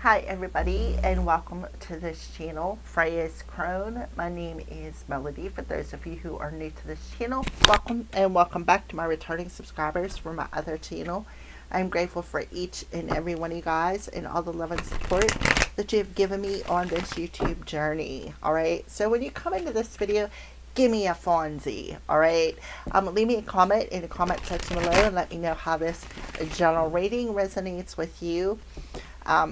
Hi everybody and welcome to this channel, Freya's Crone. My name is Melody. For those of you who are new to this channel, welcome and welcome back to my returning subscribers for my other channel. I'm grateful for each and every one of you guys and all the love and support that you've given me on this YouTube journey. Alright, so when you come into this video, give me a Fonzie, alright? Leave me a comment in the comment section below and let me know how this general rating resonates with you.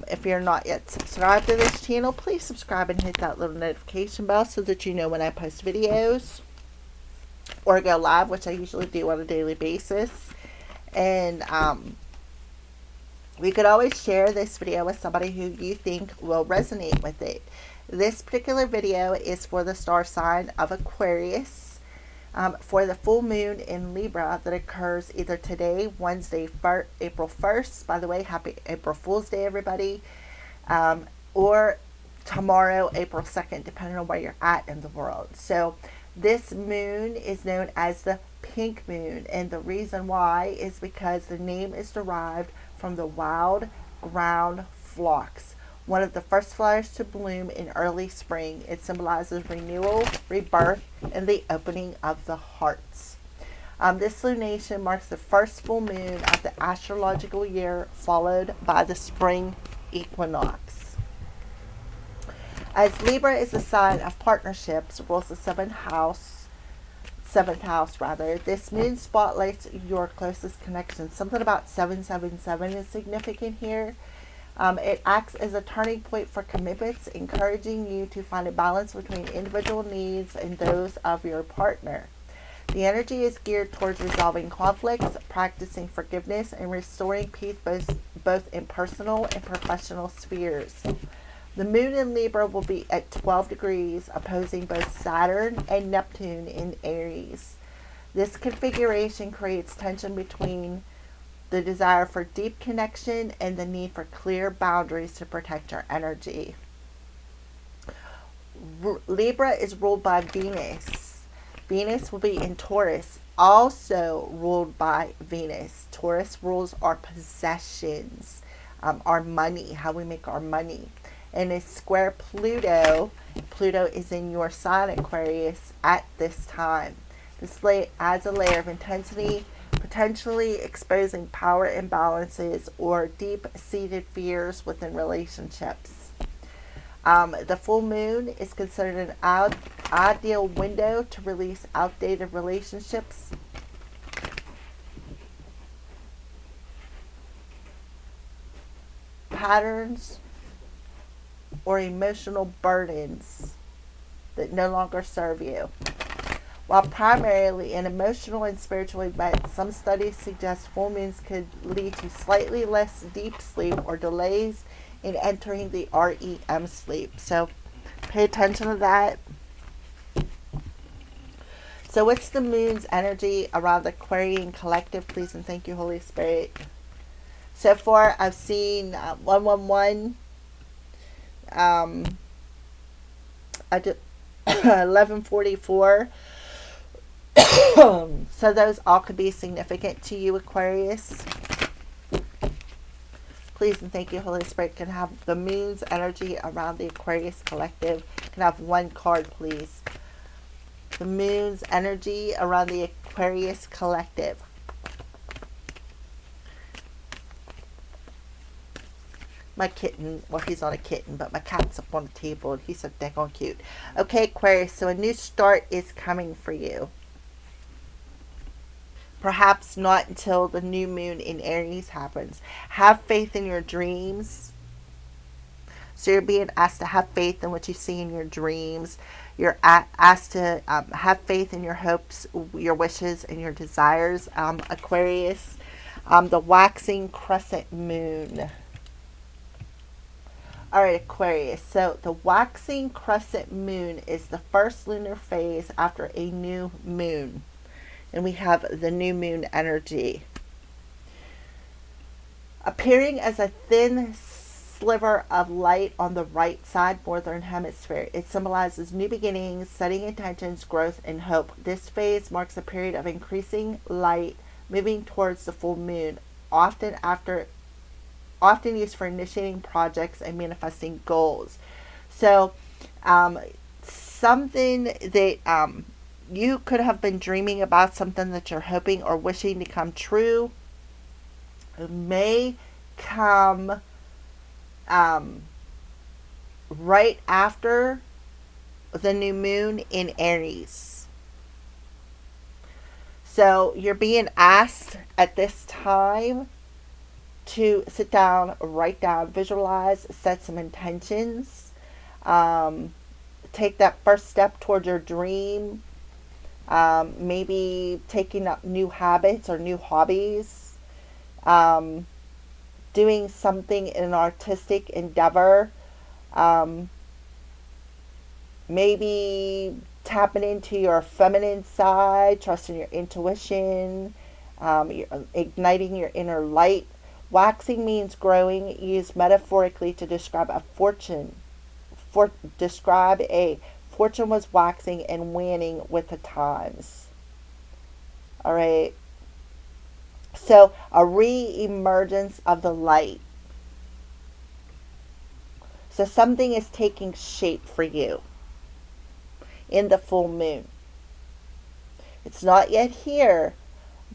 If you're not yet subscribed to this channel, please subscribe and hit that little notification bell so that you know when I post videos or go live, which I usually do on a daily basis. And we could always share this video with somebody who you think will resonate with it. This particular video is for the star sign of Aquarius. For the full moon in Libra that occurs either today, Wednesday, April 1st. By the way, happy April Fool's Day, everybody. Or tomorrow, April 2nd, depending on where you're at in the world. So this moon is known as the pink moon. And the reason why is because the name is derived from the wild ground phlox, one of the first flowers to bloom in early spring. It symbolizes renewal, rebirth, and the opening of the hearts. This lunation marks the first full moon of the astrological year, followed by the spring equinox. As Libra is a sign of partnerships, rules the seventh house, this moon spotlights your closest connections. Something about 777 is significant here. It acts as a turning point for commitments, encouraging you to find a balance between individual needs and those of your partner. The energy is geared towards resolving conflicts, practicing forgiveness, and restoring peace both in personal and professional spheres. The moon in Libra will be at 12 degrees, opposing both Saturn and Neptune in Aries. This configuration creates tension between the desire for deep connection and the need for clear boundaries to protect your energy. Libra is ruled by Venus. Venus will be in Taurus, also ruled by Venus. Taurus rules our possessions, our money, how we make our money. And it's square Pluto. Pluto is in your sign, Aquarius, at this time. This adds a layer of intensity, potentially exposing power imbalances or deep-seated fears within relationships. The full moon is considered an ideal window to release outdated relationships, patterns, or emotional burdens that no longer serve you. While primarily an emotional and spiritual event, some studies suggest full moons could lead to slightly less deep sleep or delays in entering the REM sleep. So pay attention to that. So what's the moon's energy around the Aquarian collective? Please and thank you, Holy Spirit. So far, I've seen 111. I did 1144. So those all could be significant to you, Aquarius. Please and thank you, Holy Spirit. Can have the moon's energy around the Aquarius collective. Can have one card, please. The moon's energy around the Aquarius collective. My kitten, well, he's not a kitten, but my cat's up on the table and he's so daggone cute. Okay, Aquarius, so a new start is coming for you. Perhaps not until the new moon in Aries happens. Have faith in your dreams. So you're being asked to have faith in what you see in your dreams. You're asked to have faith in your hopes, your wishes, and your desires, Aquarius. The waxing crescent moon. Alright, Aquarius. So the waxing crescent moon is the first lunar phase after a new moon. And we have the new moon energy. Appearing as a thin sliver of light on the right side northern hemisphere, it symbolizes new beginnings, setting intentions, growth, and hope. This phase marks a period of increasing light moving towards the full moon, often after often used for initiating projects and manifesting goals. So, something that you could have been dreaming about, something that you're hoping or wishing to come true, may come right after the new moon in Aries. So you're being asked at this time to sit down, write down, visualize, set some intentions, take that first step towards your dream, maybe taking up new habits or new hobbies, um, doing something in an artistic endeavor, um, maybe tapping into your feminine side, trusting your intuition, igniting your inner light. Waxing means growing, used metaphorically to describe a fortune. Describe a fortune was waxing and waning with the times. All right. So a re-emergence of the light. So something is taking shape for you in the full moon. It's not yet here,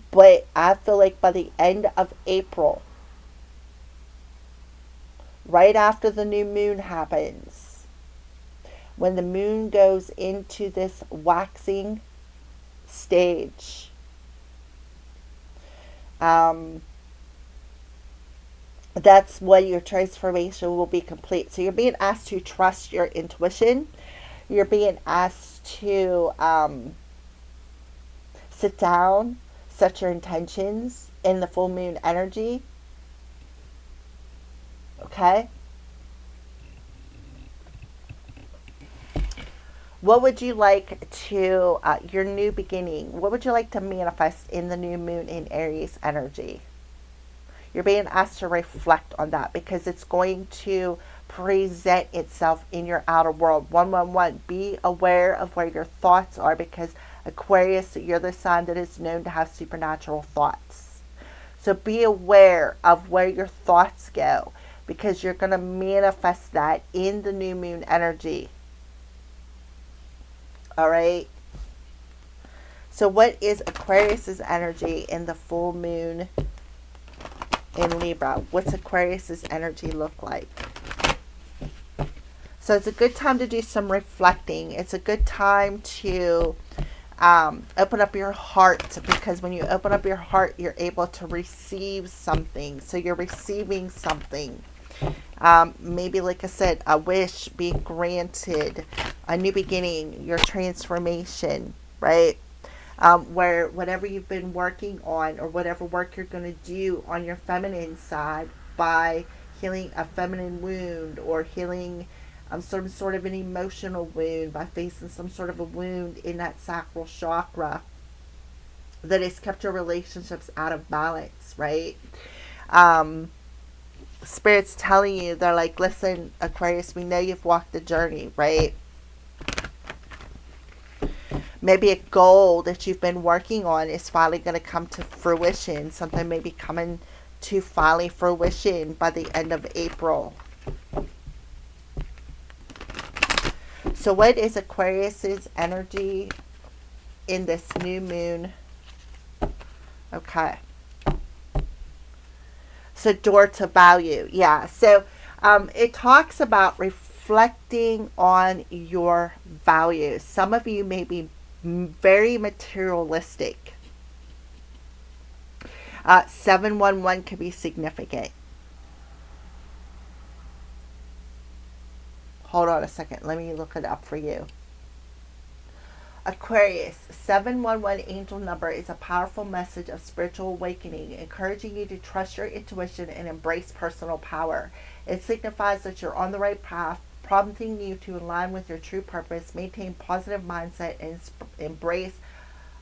but I feel like by the end of April, right after the new moon happens, when the moon goes into this waxing stage, that's when your transformation will be complete. So you're being asked to trust your intuition. You're being asked to sit down, set your intentions in the full moon energy. Okay? What would you like to, your new beginning, what would you like to manifest in the new moon in Aries energy? You're being asked to reflect on that because it's going to present itself in your outer world. 111, be aware of where your thoughts are, because Aquarius, you're the sign that is known to have supernatural thoughts. So be aware of where your thoughts go, because you're going to manifest that in the new moon energy. All right. So what is Aquarius's energy in the full moon in Libra? What's Aquarius's energy look like? So it's a good time to do some reflecting. It's a good time to open up your heart, because when you open up your heart, you're able to receive something. So you're receiving something. Maybe, like I said, a wish being granted, a new beginning, your transformation, right? Where whatever you've been working on, or whatever work you're going to do on your feminine side by healing a feminine wound, or healing some sort of an emotional wound by facing some sort of a wound in that sacral chakra that has kept your relationships out of balance, right? Spirit's telling you, they're like, listen, Aquarius, we know you've walked the journey, right? Maybe a goal that you've been working on is finally going to come to fruition. Something may be coming to finally fruition by the end of April. So what is Aquarius's energy in this new moon? Okay. So door to value. Yeah. So it talks about reflecting on your values. Some of you may be very materialistic. 711 can be significant. Hold on a second. Let me look it up for you. Aquarius, 711 angel number is a powerful message of spiritual awakening, encouraging you to trust your intuition and embrace personal power. It signifies that you're on the right path, prompting you to align with your true purpose, maintain positive mindset, and embrace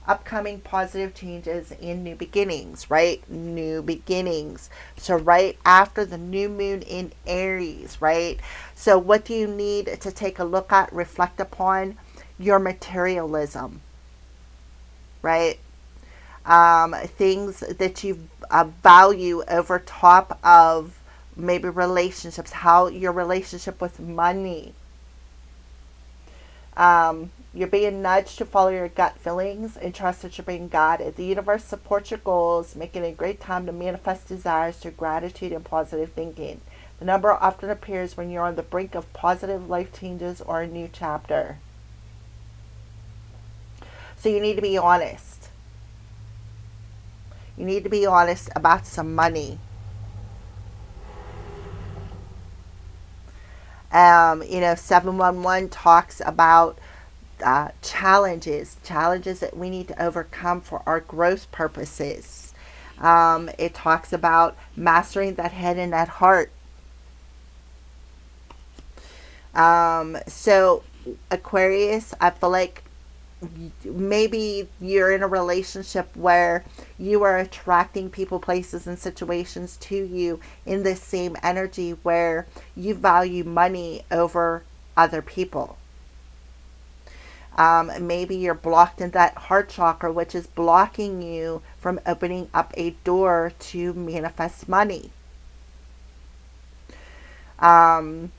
upcoming positive changes and new beginnings, right? New beginnings. So right after the new moon in Aries, right? So what do you need to take a look at, reflect upon? Your materialism, right? Things that you value over top of maybe relationships, how your relationship with money. You're being nudged to follow your gut feelings and trust that you're being guided. The universe supports your goals, making it a great time to manifest desires through gratitude and positive thinking. The number often appears when you're on the brink of positive life changes or a new chapter. So you need to be honest. You need to be honest about some money. 711 talks about challenges that we need to overcome for our growth purposes. It talks about mastering that head and that heart. So Aquarius, I feel like maybe you're in a relationship where you are attracting people, places, and situations to you in the same energy where you value money over other people. Maybe you're blocked in that heart chakra, which is blocking you from opening up a door to manifest money. So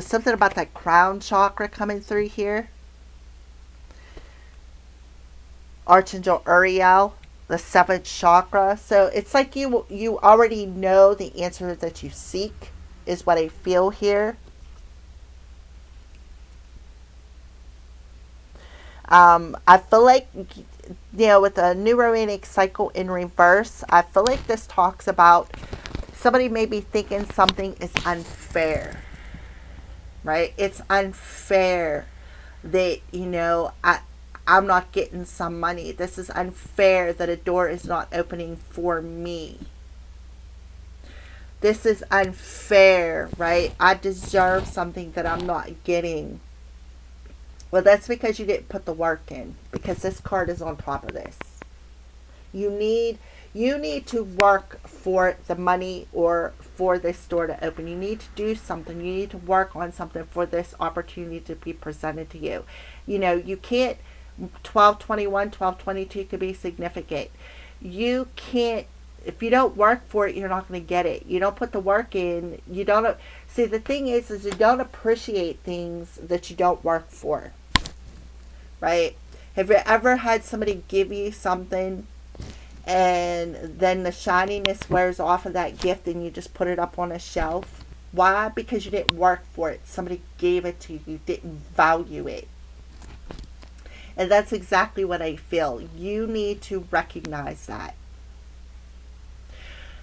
something about that crown chakra coming through here. Archangel Uriel, the seventh chakra. So it's like you already know the answer that you seek, is what I feel here. I feel like, with the new romantic cycle in reverse, I feel like this talks about somebody may be thinking something is unfair, right? It's unfair that, I'm not getting some money. This is unfair that a door is not opening for me. This is unfair, right? I deserve something that I'm not getting. Well, that's because you didn't put the work in, because this card is on top of this. You need to work for the money or for this door to open. You need to do something. You need to work on something for this opportunity to be presented to you. You can't. 1221, 1222 could be significant. You can't, if you don't work for it, you're not going to get it. You don't put the work in. You don't. See, the thing is you don't appreciate things that you don't work for. Right? Have you ever had somebody give you something and then the shininess wears off of that gift and you just put it up on a shelf? Why? Because you didn't work for it. Somebody gave it to you. You didn't value it. And that's exactly what I feel. You need to recognize that.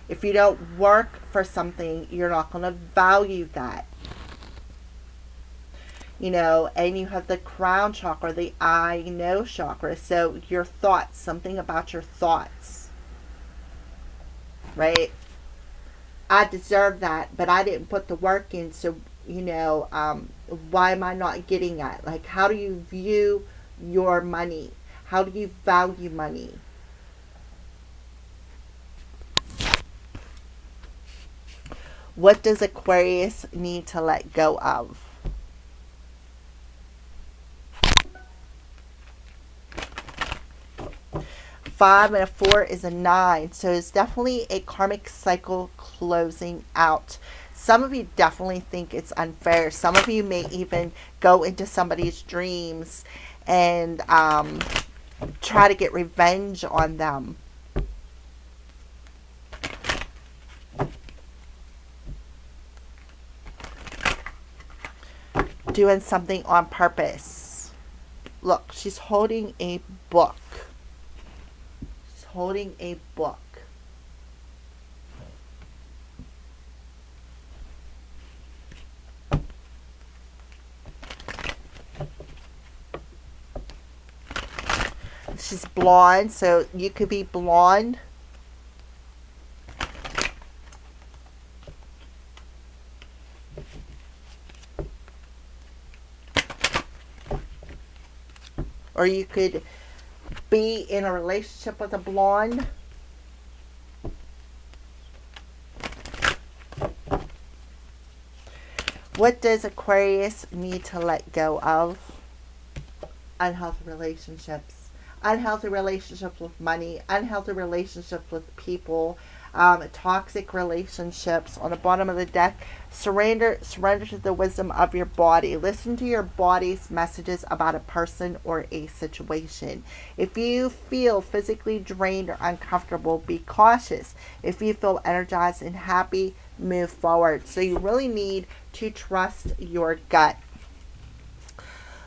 If you don't work for something, you're not going to value that. And you have the crown chakra, the I know chakra. So your thoughts, something about your thoughts. Right? I deserve that, but I didn't put the work in. So, why am I not getting that? Like, how do you view your money? How do you value money? What does Aquarius need to let go of? Five and a 4 is a 9. So it's definitely a karmic cycle closing out. Some of you definitely think it's unfair. Some of you may even go into somebody's dreams and try to get revenge on them. Doing something on purpose. Look, she's holding a book. She's holding a book. She's blonde, so you could be blonde. Or you could be in a relationship with a blonde. What does Aquarius need to let go of? Unhealthy relationships. Unhealthy relationships with money. Unhealthy relationships with people. toxic relationships. On the bottom of the deck, surrender to the wisdom of your body. Listen to your body's messages about a person or a situation. If you feel physically drained or uncomfortable, be cautious. If you feel energized and happy, move forward. So you really need to trust your gut.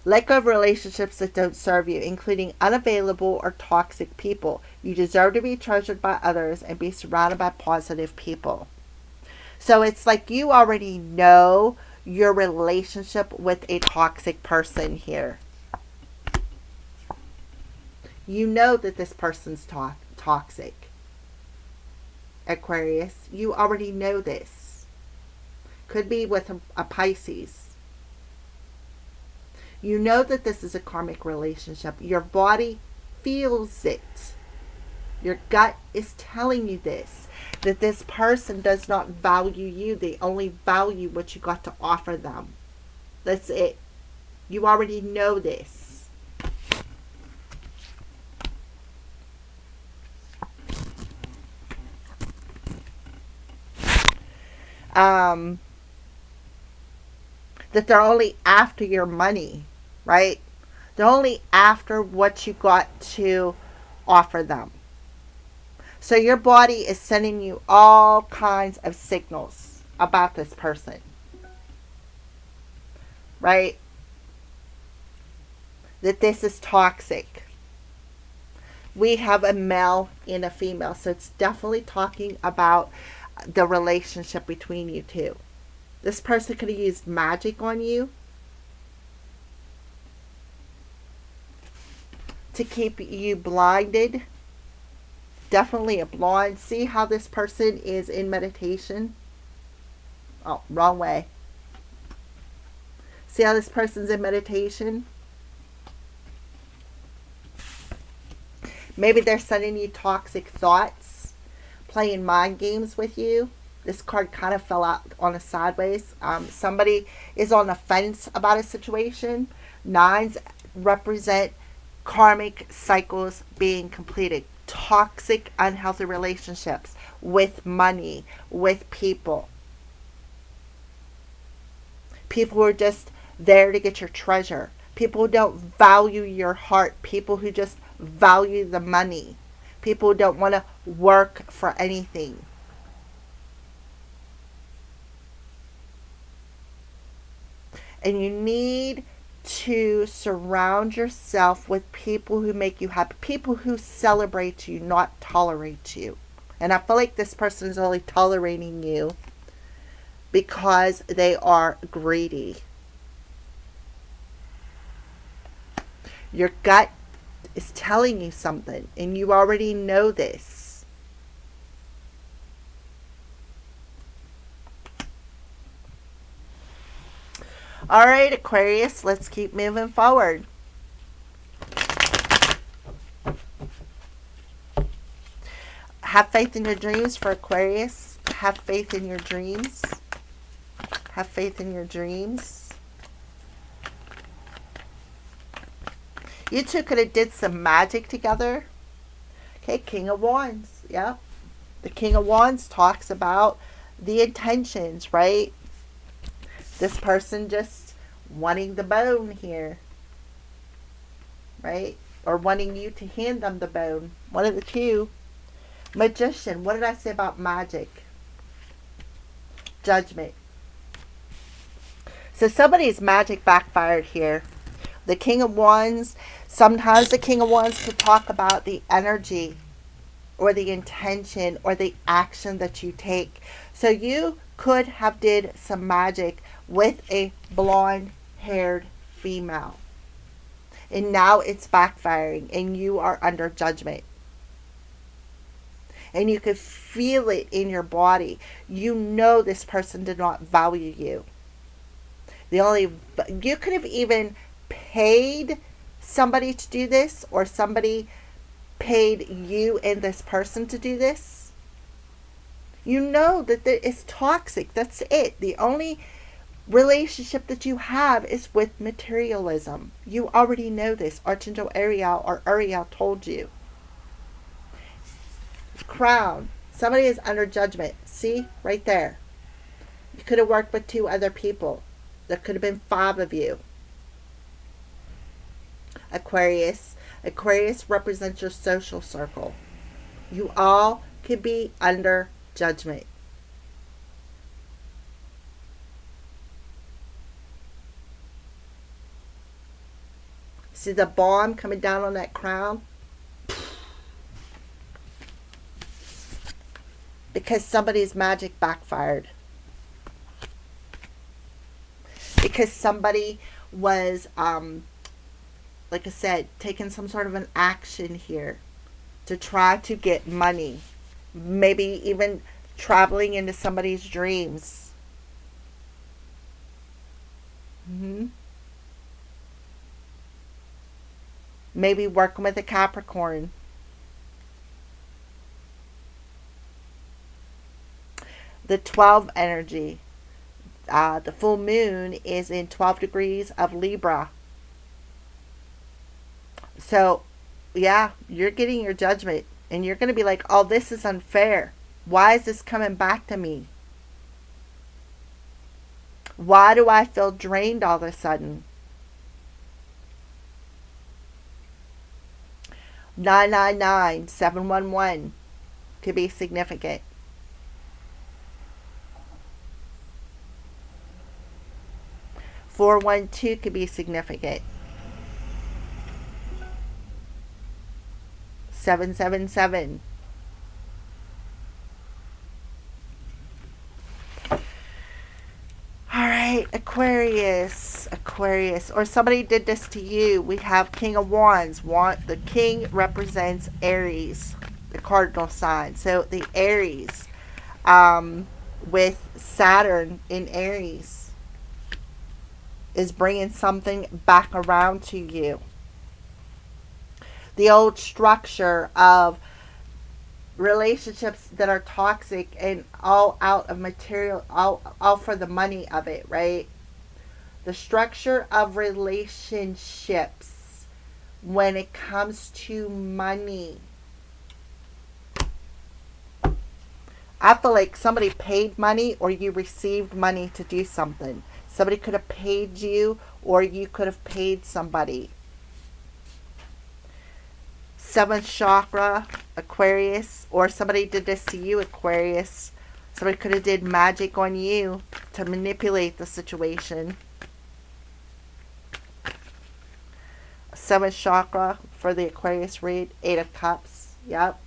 Let go of relationships that don't serve you, including unavailable or toxic people. You deserve to be treasured by others and be surrounded by positive people. So it's like you already know your relationship with a toxic person here. You know that this person's toxic. Aquarius, you already know this. Could be with a Pisces. You know that this is a karmic relationship. Your body feels it. Your gut is telling you this. That this person does not value you. They only value what you got to offer them. That's it. You already know this. That they're only after your money, right? They're only after what you got to offer them. So your body is sending you all kinds of signals about this person, right? That this is toxic. We have a male and a female, so it's definitely talking about the relationship between you two. This person could have used magic on you to keep you blinded. Definitely a blind. See how this person is in meditation? Oh, wrong way. See how this person's in meditation? Maybe they're sending you toxic thoughts, playing mind games with you. This card kind of fell out on a sideways. Somebody is on the fence about a situation. Nines represent karmic cycles being completed. Toxic, unhealthy relationships with money, with people. People who are just there to get your treasure. People who don't value your heart. People who just value the money. People who don't want to work for anything. And you need to surround yourself with people who make you happy. People who celebrate you, not tolerate you. And I feel like this person is only tolerating you because they are greedy. Your gut is telling you something, and you already know this. All right, Aquarius, let's keep moving forward. Have faith in your dreams for Aquarius. Have faith in your dreams. Have faith in your dreams. You two could have did some magic together. Okay, King of Wands. Yeah. The King of Wands talks about the intentions, right? This person just wanting the bone here, right? Or wanting you to hand them the bone. One of the two. Magician. What did I say about magic? Judgment. So somebody's magic backfired here. The King of Wands. Sometimes the King of Wands could talk about the energy or the intention or the action that you take. So you could have did some magic with a blonde-haired female. And now it's backfiring and you are under judgment. And you could feel it in your body. You know this person did not value you. You could have even paid somebody to do this, or somebody paid you and this person to do this. You know that it's toxic. That's it. The only relationship that you have is with materialism. You already know this. Archangel Ariel or Ariel told you. Crown. Somebody is under judgment. See? Right there. You could have worked with 2 other people. There could have been 5 of you. Aquarius. Aquarius represents your social circle. You all could be under judgment. See the bomb coming down on that crown? Because somebody's magic backfired. Because somebody was, like I said, taking some sort of an action here to try to get money. Maybe even traveling into somebody's dreams. Maybe working with a Capricorn. The 12 energy. The full moon is in 12 degrees of Libra. So, yeah, you're getting your judgment. And you're going to be like, oh, this is unfair. Why is this coming back to me? Why do I feel drained all of a sudden? 999, 711 could be significant. 412 could be significant. 777. Alright, Aquarius. Aquarius. Or somebody did this to you. We have King of Wands. The King represents Aries, the cardinal sign. So the Aries, with Saturn in Aries, is bringing something back around to you. The old structure of relationships that are toxic and all out of material, all for the money of it, right? The structure of relationships when it comes to money. I feel like somebody paid money or you received money to do something. Somebody could have paid you or you could have paid somebody. 7th chakra, Aquarius, or somebody did this to you, Aquarius. Somebody could have did magic on you to manipulate the situation. 7th chakra for the Aquarius read, 8 of Cups. Yep.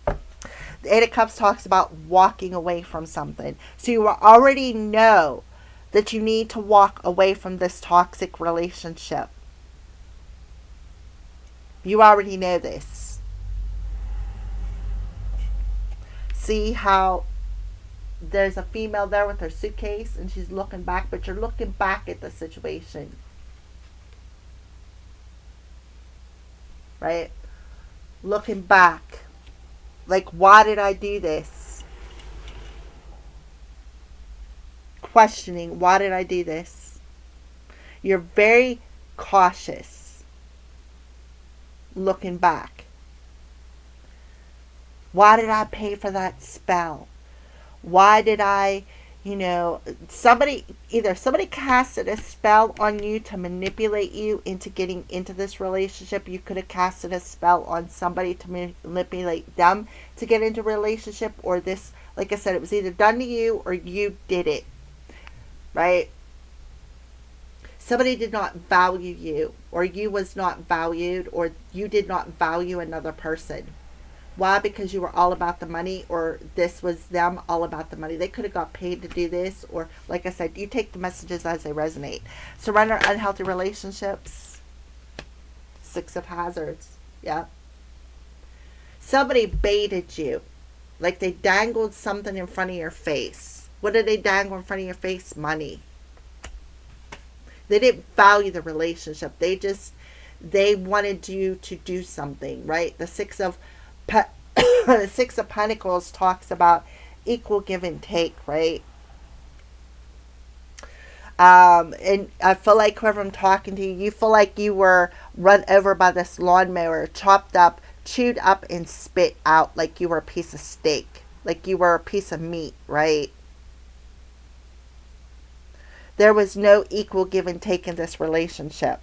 The 8 of Cups talks about walking away from something. So you already know that you need to walk away from this toxic relationship. You already know this. See how there's a female there with her suitcase and she's looking back, but you're looking back at the situation. Right? Looking back. Like, why did I do this? Questioning, why did I do this? You're very cautious. Looking back. Why did I pay for that spell? Why did I, somebody casted a spell on you to manipulate you into getting into this relationship. You could have casted a spell on somebody to manipulate them to get into a relationship, or this, like I said, it was either done to you or you did it. Right? Somebody did not value you, or you was not valued, or you did not value another person. Why? Because you were all about the money, or this was them all about the money. They could have got paid to do this, or like I said, you take the messages as they resonate. Surrender unhealthy relationships. 6 of Hazards. Yeah. Somebody baited you. Like they dangled something in front of your face. What did they dangle in front of your face? Money. They didn't value the relationship. They wanted you to do something, right? The 6 of the 6 of Pentacles talks about equal give and take, right? And I feel like whoever I'm talking to, you feel like you were run over by this lawnmower, chopped up, chewed up and spit out like you were a piece of steak, like you were a piece of meat, right? There was no equal give and take in this relationship.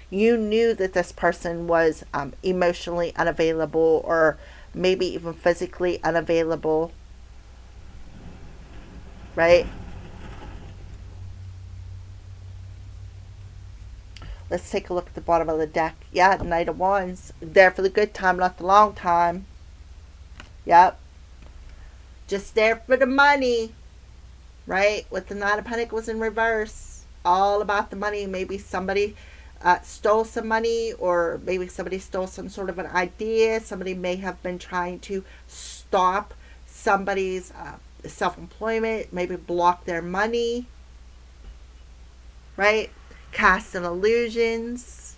You knew that this person was emotionally unavailable, or maybe even physically unavailable, right? Let's take a look at the bottom of the deck. Yeah, Knight of Wands. There for the good time, not the long time. Yep. Just there for the money, right? With the Nine of Pentacles in reverse. All about the money. Maybe somebody stole some money, or maybe somebody stole some sort of an idea. Somebody may have been trying to stop somebody's self-employment, maybe block their money, right? Casting illusions,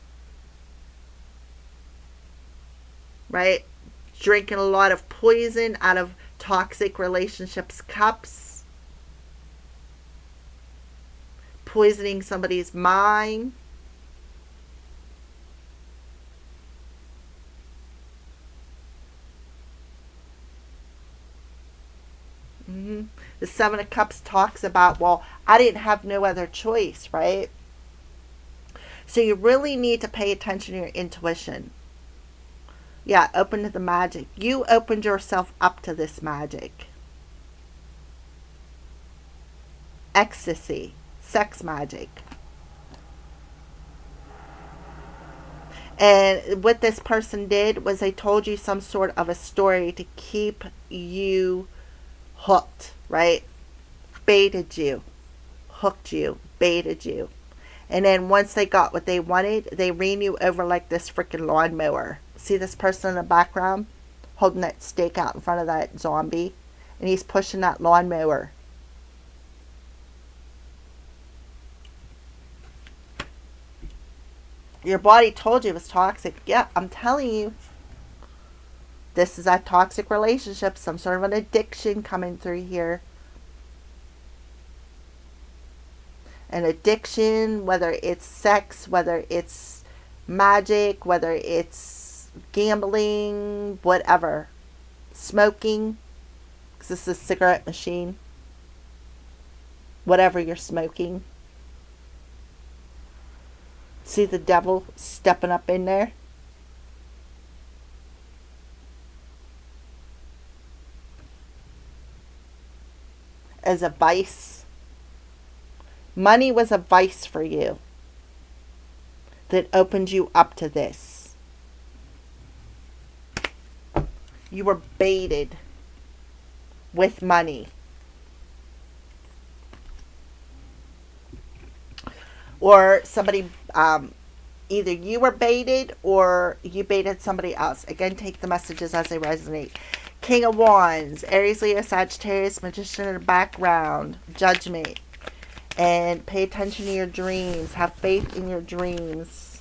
right? Drinking a lot of poison out of toxic relationships' cups, poisoning somebody's mind. The Seven of Cups talks about, well, I didn't have no other choice, right? So you really need to pay attention to your intuition. Yeah, open to the magic. You opened yourself up to this magic. Ecstasy, sex magic. And what this person did was they told you some sort of a story to keep you hooked, right? Baited you, hooked you, baited you. And then once they got what they wanted, they ran you over like this freaking lawnmower. See this person in the background holding that stake out in front of that zombie? And he's pushing that lawnmower. Your body told you it was toxic. Yeah, I'm telling you. This is a toxic relationship. Some sort of an addiction coming through here. An addiction, whether it's sex, whether it's magic, whether it's gambling, whatever. Smoking, because this is a cigarette machine. Whatever you're smoking. See the devil stepping up in there? As a vice. Money was a vice for you that opened you up to this. You were baited with money. Or somebody, either you were baited or you baited somebody else. Again, take the messages as they resonate. King of Wands, Aries, Leo, Sagittarius, Magician in the background, Judgment. And pay attention to your dreams. Have faith in your dreams.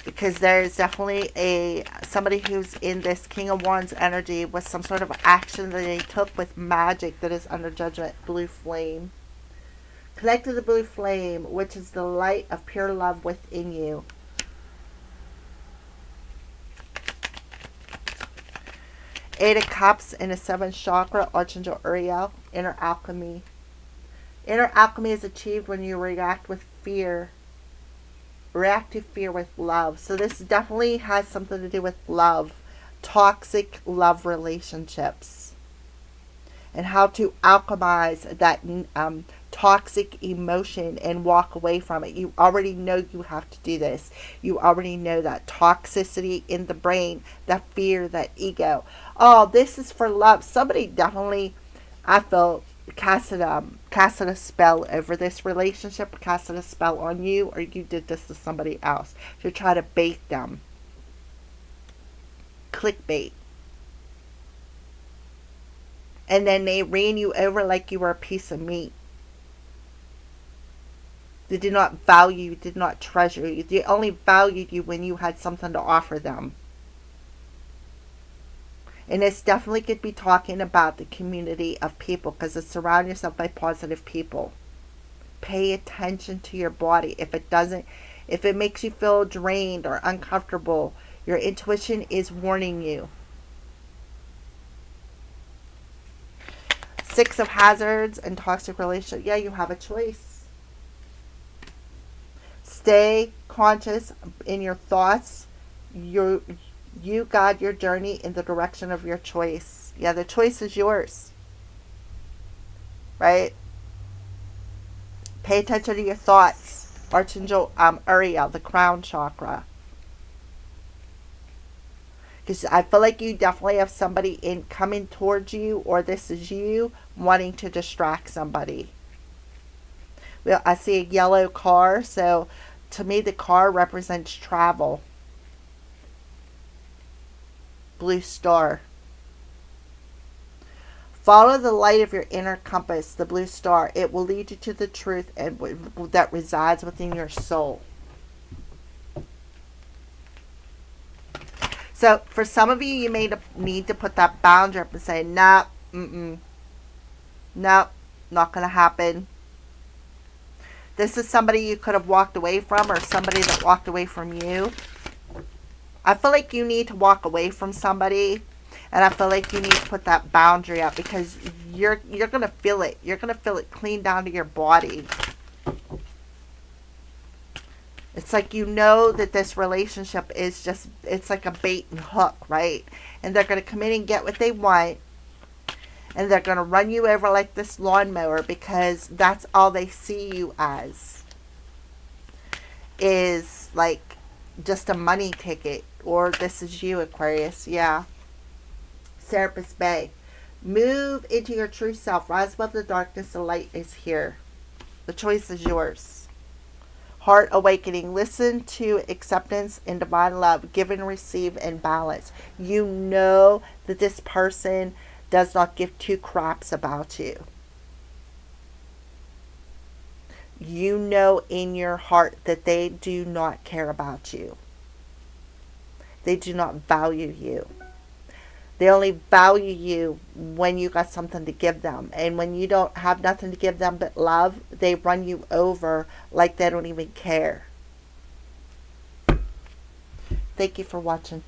Because there's definitely somebody who's in this King of Wands energy with some sort of action that they took with magic that is under judgment. Blue flame. Connect to the blue flame, which is the light of pure love within you. Eight of Cups in the 7th chakra, Archangel Uriel, inner alchemy. Inner alchemy is achieved when you react with fear. React to fear with love. So this definitely has something to do with love. Toxic love relationships. And how to alchemize that toxic emotion and walk away from it. You already know you have to do this. You already know that toxicity in the brain, that fear, that ego. Oh, this is for love. Somebody definitely, I feel, casted a spell over this relationship, casted a spell on you, or you did this to somebody else to try to bait them. Clickbait. And then they ran you over like you were a piece of meat. They did not value you, did not treasure you. They only valued you when you had something to offer them. And this definitely could be talking about the community of people, because it's surround yourself by positive people. pay attention to your body. If it makes you feel drained or uncomfortable, your intuition is warning you. Six of hazards and toxic relationship. Yeah, you have a choice. Stay conscious in your thoughts. You guide your journey in the direction of your choice. Yeah, the choice is yours. Right? Pay attention to your thoughts. Archangel Uriel, the crown chakra. Because I feel like you definitely have somebody coming towards you, or this is you wanting to distract somebody. Well, I see a yellow car, so to me the car represents travel. Blue star. Follow the light of your inner compass, the blue star. It will lead you to the truth and that resides within your soul. So for some of you, you may need to put that boundary up and say, nope, nope, not going to happen. This is somebody you could have walked away from, or somebody that walked away from you. I feel like you need to walk away from somebody, and I feel like you need to put that boundary up, because you're going to feel it. You're going to feel it clean down to your body. It's like you know that this relationship is just, it's like a bait and hook, right? And they're going to come in and get what they want, and they're going to run you over like this lawnmower, because that's all they see you as, is like just a money ticket. Or this is you, Aquarius. Yeah. Serapis Bay. Move into your true self. Rise above the darkness. The light is here. The choice is yours. Heart awakening. Listen to acceptance and divine love. Give and receive in balance. You know that this person does not give two craps about you. You know in your heart that they do not care about you. They do not value you. They only value you when you got something to give them. And when you don't have nothing to give them but love, they run you over like they don't even care. Thank you for watching.